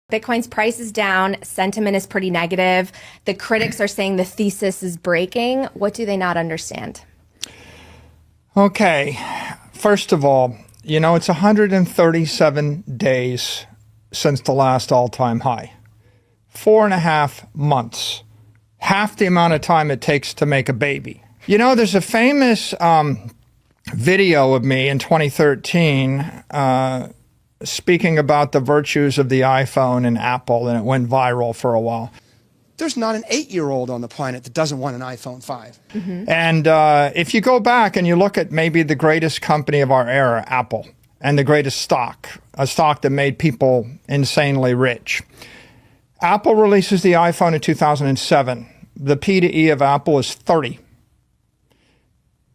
Bitcoin's price is down. Sentiment is pretty negative. The critics are saying the thesis is breaking. What do they not understand? Okay. First of all, it's 137 days since the last all-time high. 4.5 months. Half the amount of time it takes to make a baby. There's a famous video of me in 2013 speaking about the virtues of the iPhone and Apple, and it went viral for a while. There's not an 8-year-old on the planet that doesn't want an iPhone 5. Mm-hmm. And if you go back and you look at maybe the greatest company of our era, Apple, and the greatest stock, a stock that made people insanely rich. Apple releases the iPhone in 2007. The P to E of Apple is 30.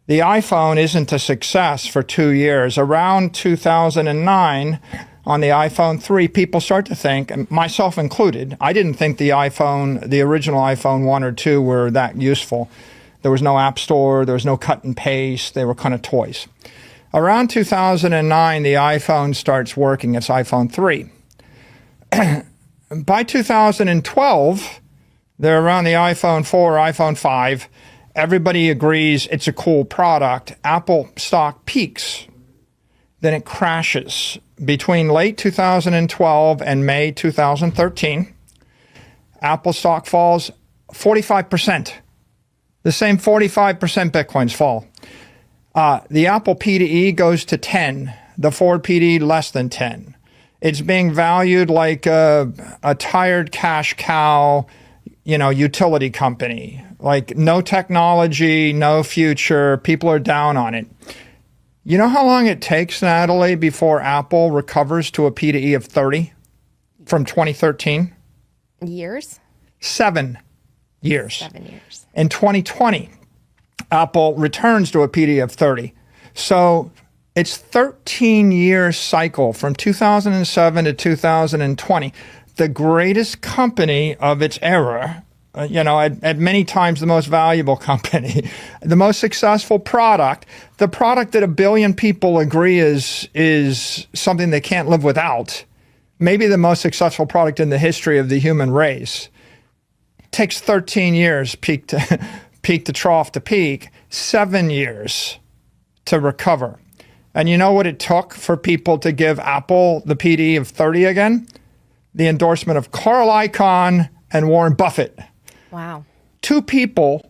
The iPhone isn't a success for 2 years. Around 2009, on the iPhone 3, people start to think, and myself included, I didn't think the original iPhone 1 or 2 were that useful. There was no app store, there was no cut and paste, they were kind of toys. Around 2009, the iPhone starts working, it's iPhone 3. By 2012, they're around the iPhone 4, iPhone 5. Everybody agrees it's a cool product. Apple stock peaks. Then it crashes. Between late 2012 and May 2013, Apple stock falls 45%. The same 45% Bitcoins fall. The Apple P to E goes to 10. The Ford P to E less than 10. It's being valued like a tired cash cow, utility company. Like no technology, no future. People are down on it. You know how long it takes, Natalie, before Apple recovers to a P to E of 30 from 2013? Years? 7 years. 7 years. In 2020, Apple returns to a P to E of 30. So it's 13-year cycle from 2007 to 2020. The greatest company of its era, at many times the most valuable company, the most successful product, the product that 1 billion people agree is something they can't live without, maybe the most successful product in the history of the human race, takes 13 years peak to trough to peak, 7 years to recover. And you know what it took for people to give Apple the P to E of 30 again? The endorsement of Carl Icahn and Warren Buffett. Wow. 2 people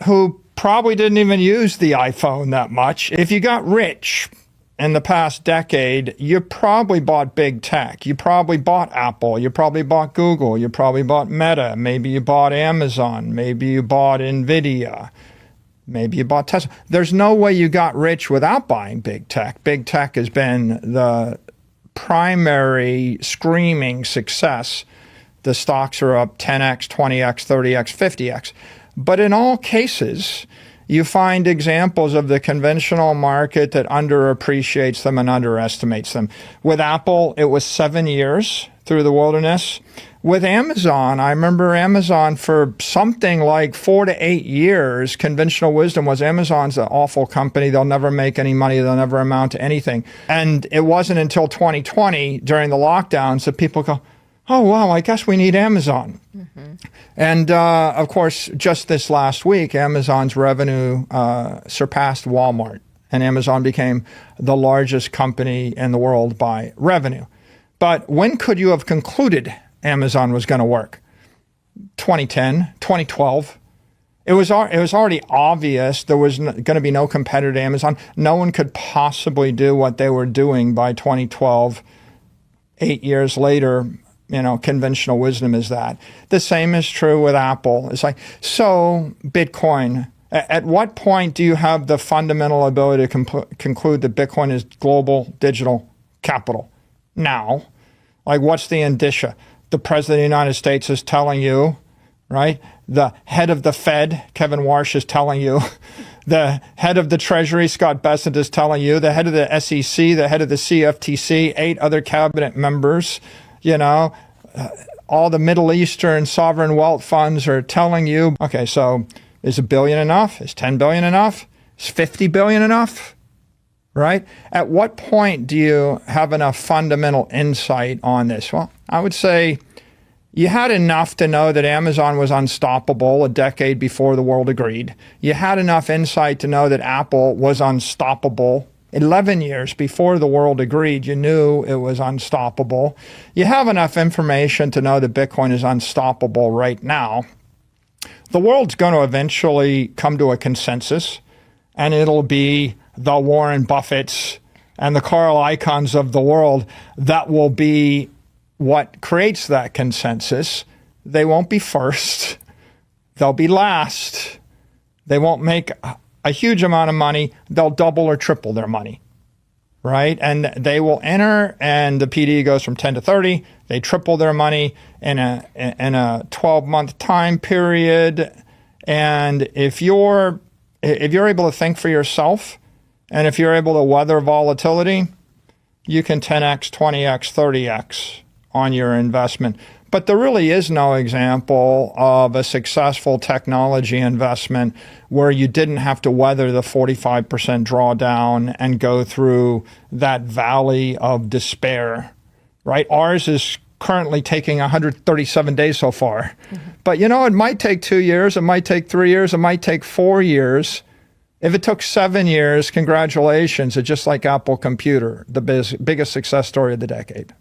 who probably didn't even use the iPhone that much. If you got rich in the past decade, you probably bought big tech. You probably bought Apple. You probably bought Google. You probably bought Meta. Maybe you bought Amazon. Maybe you bought NVIDIA. Maybe you bought Tesla. There's no way you got rich without buying big tech. Big tech has been the primary screaming success. The stocks are up 10x, 20x, 30x, 50x. But in all cases, you find examples of the conventional market that underappreciates them and underestimates them. With Apple, it was 7 years through the wilderness. With Amazon, I remember Amazon for something like 4 to 8 years, conventional wisdom was Amazon's an awful company. They'll never make any money. They'll never amount to anything. And it wasn't until 2020 during the lockdowns that people go, oh, wow, I guess we need Amazon. Mm-hmm. And, of course, just this last week, Amazon's revenue surpassed Walmart, and Amazon became the largest company in the world by revenue. But when could you have concluded Amazon was going to work? 2010, 2012. It was already obvious there was going to be no competitor to Amazon. No one could possibly do what they were doing by 2012. 8 years later, conventional wisdom is that. The same is true with Apple. It's like, so Bitcoin, at what point do you have the fundamental ability to conclude that Bitcoin is global digital capital? Now, like what's the indicia? The President of the United States is telling you, right? The head of the Fed, Kevin Warsh, is telling you. The head of the Treasury, Scott Bessent, is telling you. The head of the SEC, the head of the CFTC, 8 other cabinet members, all the Middle Eastern sovereign wealth funds are telling you, okay, so is $1 billion enough? Is $10 billion enough? Is $50 billion enough? right? At what point do you have enough fundamental insight on this? Well, I would say you had enough to know that Amazon was unstoppable a decade before the world agreed. You had enough insight to know that Apple was unstoppable 11 years before the world agreed. You knew it was unstoppable. You have enough information to know that Bitcoin is unstoppable right now. The world's going to eventually come to a consensus, and it'll be the Warren Buffetts and the Carl Icahns of the world that will be what creates that consensus. They won't be first. They'll be last. They won't make a huge amount of money. They'll double or triple their money, right? And they will enter, and the PD goes from 10 to 30. They triple their money in a 12-month time period. And if you're able to think for yourself, and if you're able to weather volatility, you can 10x, 20x, 30x on your investment. But there really is no example of a successful technology investment where you didn't have to weather the 45% drawdown and go through that valley of despair, right? Ours is currently taking 137 days so far. Mm-hmm. But it might take 2 years, it might take 3 years, it might take 4 years. If it took 7 years, congratulations. It's just like Apple Computer, the biggest success story of the decade.